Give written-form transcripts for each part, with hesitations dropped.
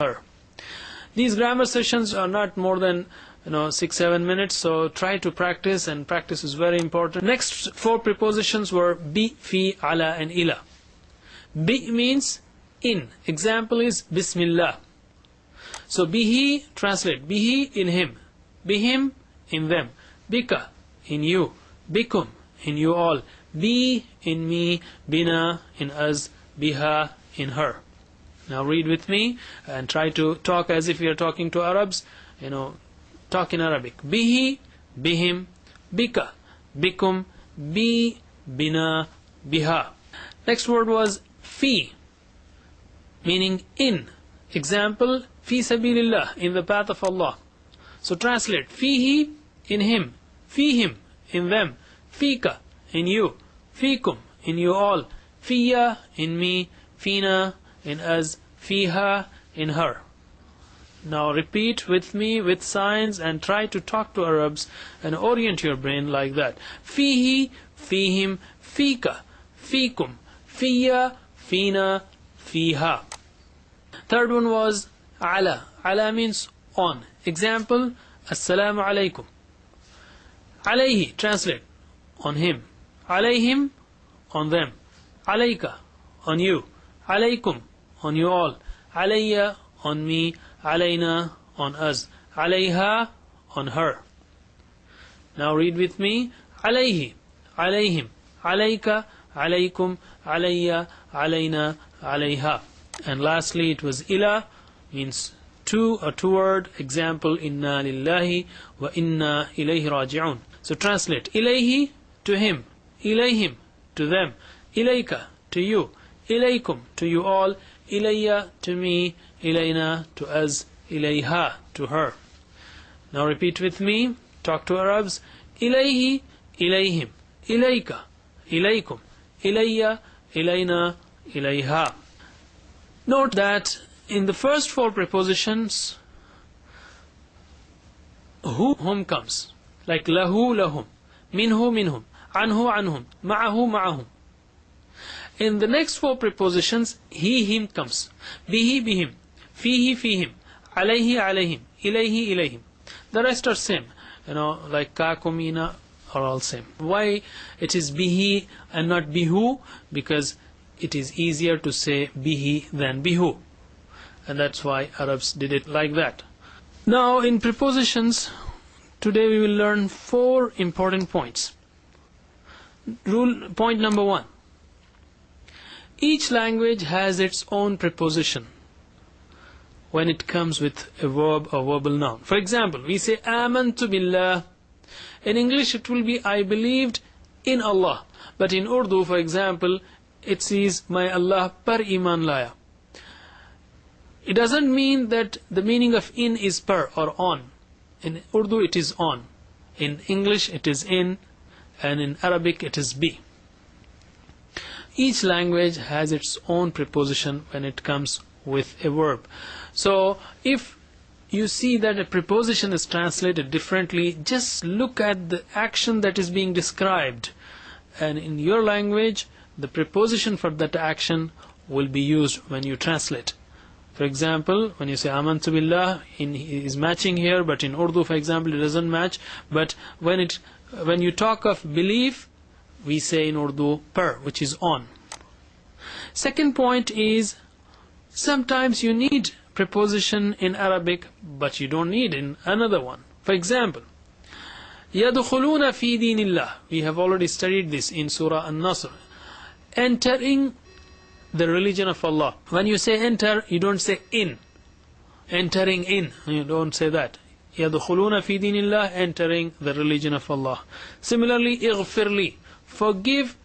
her. These grammar sessions are not more than 6-7 minutes, so try to practice, and practice is very important. Next four prepositions were bi, fi, ala and ila. Bi means in. Example is Bismillah. So bihi, translate, bihi, in him, bihim, in them, bika, in you, bikum, in you all, bi, in me, bina, in us, biha, in her. Now read with me and try to talk as if you are talking to Arabs. Talk in Arabic. Bihi, bihim, bika, bikum, bi, bina, biha. Next word was fi, meaning in. Example, fi sabilillah, in the path of Allah. So translate, fihi, in him, fihim, in them, fika, in you, fikum, in you all, fiya, in me, fina, in us, fiha, in her. Now repeat with me with signs and try to talk to Arabs and orient your brain like that. Fihi, fihim, fika, fikum, fiya, fina, fiha. Third one was ala. Ala means on. Example, assalamu alaikum. Alayhi, translate, on him. Alayhim, on them. Alayka, on you. Alaykum, on you all. Alayya, on me. Alayna, on us. Alayha, on her. Now read with me. Alayhi, alayhim, alayka, alaykum, alayya, alayna, alayha. And lastly it was ila, means to, a two-word. Example, inna lillahi wa inna ilayhi raji'un. So translate, ilayhi, to him, ilayhim, to them, ilayka, to you, ilaykum, to you all, ilayya, to me, ilayna, to us, ilayha, to her. Now repeat with me. Talk to Arabs. Ilayhi, ilayhim, ilayka, ilaykum, ilayya, ilayna, ilayha. Note that in the first four prepositions, whom comes, like lahu, lahum, minhu, minhum, anhu, anhum, ma'ahu, ma'ahum. In the next four prepositions, he, him comes, bihi, bihim, fihi, fihim, alayhi, alayhim, ilayhi, ilayhim. The rest are same, like ka, kumina are all same. Why it is bihi and not bihu? Because it is easier to say bihi than bihu, and that's why Arabs did it like that. Now in prepositions, today we will learn four important points. Point number 1. Each language has its own preposition when it comes with a verb or verbal noun. For example, we say amantu billah. In English it will be I believed in Allah. But in Urdu, for example, it says my Allah par iman laya. It doesn't mean that the meaning of in is per or on. In Urdu it is on. In English it is in. And in Arabic it is bi. Each language has its own preposition when it comes with a verb. So if you see that a preposition is translated differently, just look at the action that is being described, and in your language the preposition for that action will be used when you translate. For example, when you say amantu billah, is matching here, but in Urdu, for example, it doesn't match. But when you talk of belief, we say in Urdu per, which is on. Second point is, sometimes you need preposition in Arabic, but you don't need in another one. For example, يَدْخُلُونَ فِي دِينِ اللَّهِ. We have already studied this in Surah An-Nasr. Entering the religion of Allah. When you say enter, you don't say in. Entering in, you don't say that. يَدْخُلُونَ فِي دِينِ اللَّهِ, entering the religion of Allah. Similarly, اغفر لي, forgive.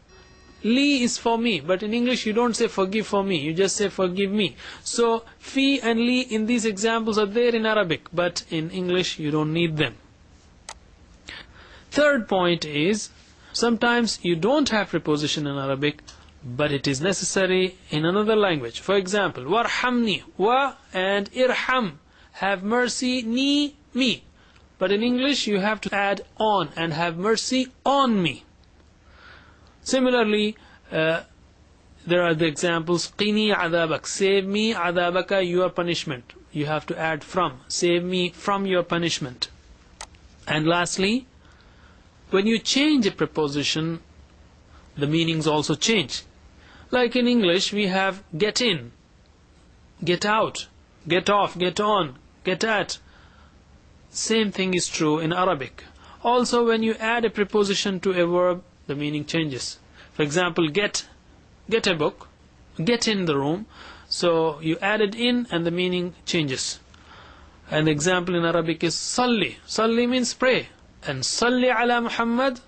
Li is for me, but in English you don't say forgive for me, you just say forgive me. So fi and li in these examples are there in Arabic, but in English you don't need them. Third point is, sometimes you don't have preposition in Arabic, but it is necessary in another language. For example, warhamni, wa and irham, have mercy, ni, me. But in English you have to add on and have mercy on me. Similarly, there are the examples, qini adabak, save me adabaka, your punishment. you have to add from. Save me from your punishment. And lastly, when you change a preposition, the meanings also change. Like in English, we have get in, get out, get off, get on, get at. Same thing is true in Arabic. Also, when you add a preposition to a verb, the meaning changes. For example, get a book, get in the room. So you added in and the meaning changes. An example in Arabic is salli. Salli means pray. And salli ala Muhammad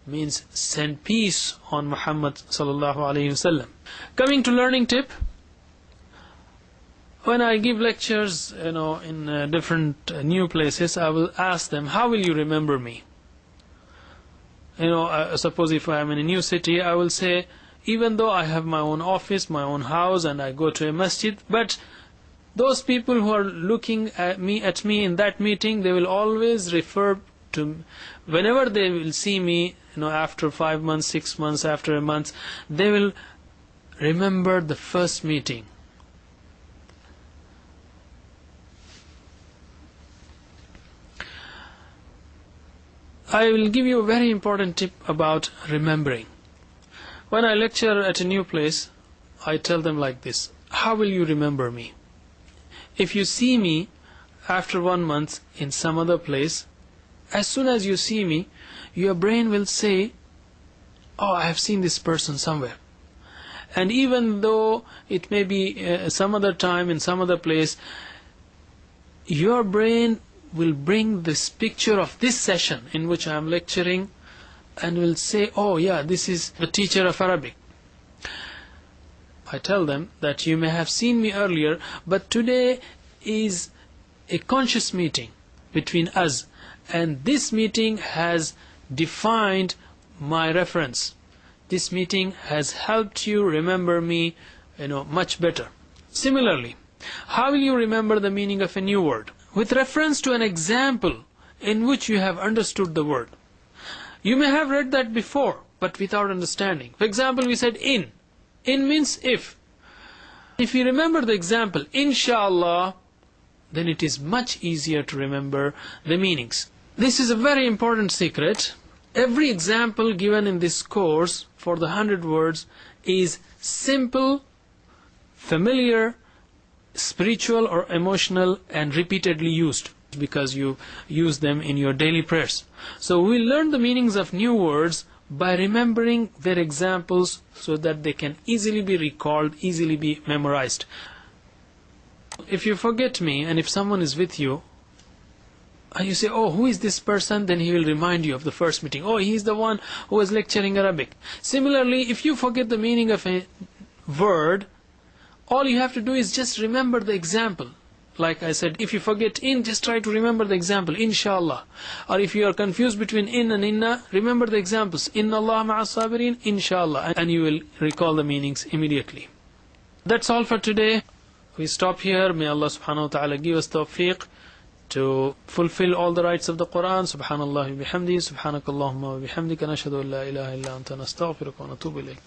means send peace on Muhammad sallallahu alayhi wasallam. Coming to learning tip, when I give lectures, in different new places, I will ask them, how will you remember me? Suppose if I am in a new city, I will say, even though I have my own office, my own house, and I go to a masjid, but those people who are looking at me in that meeting, they will always refer to, whenever they will see me, after 5 months, 6 months, after a month, they will remember the first meeting. I will give you a very important tip about remembering. When I lecture at a new place, I tell them like this: how will you remember me? If you see me after 1 month in some other place, as soon as you see me, your brain will say, oh, I have seen this person somewhere. And even though it may be some other time in some other place, your brain will bring this picture of this session in which I am lecturing and will say, oh yeah, this is the teacher of Arabic. I tell them that you may have seen me earlier, but today is a conscious meeting between us, and this meeting has defined my reference. This meeting has helped you remember me, much better. Similarly, how will you remember the meaning of a new word? With reference to an example in which you have understood the word. You may have read that before, but without understanding. For example, we said in. In means if. If you remember the example, inshallah, then it is much easier to remember the meanings. This is a very important secret. Every example given in this course for the 100 words is simple, familiar, spiritual or emotional, and repeatedly used, because you use them in your daily prayers. So we learn the meanings of new words by remembering their examples so that they can easily be recalled, easily be memorized. If you forget me and if someone is with you and you say, oh, who is this person? Then he will remind you of the first meeting. Oh, he is the one who was lecturing Arabic. Similarly, if you forget the meaning of a word, all you have to do is just remember the example. Like I said, if you forget in, just try to remember the example, inshallah. Or if you are confused between in and inna, remember the examples, inna Allah ma'as sabirin, inshallah, and you will recall the meanings immediately. That's all for today. We stop here. May Allah subhanahu wa ta'ala give us tawfiq to fulfill all the rights of the Quran. Subhanallah wa bihamdi, subhanakallahumma wa bihamdika, nashhadu an la ilaha illa anta, nastaghfiruka wa natubu ilayk.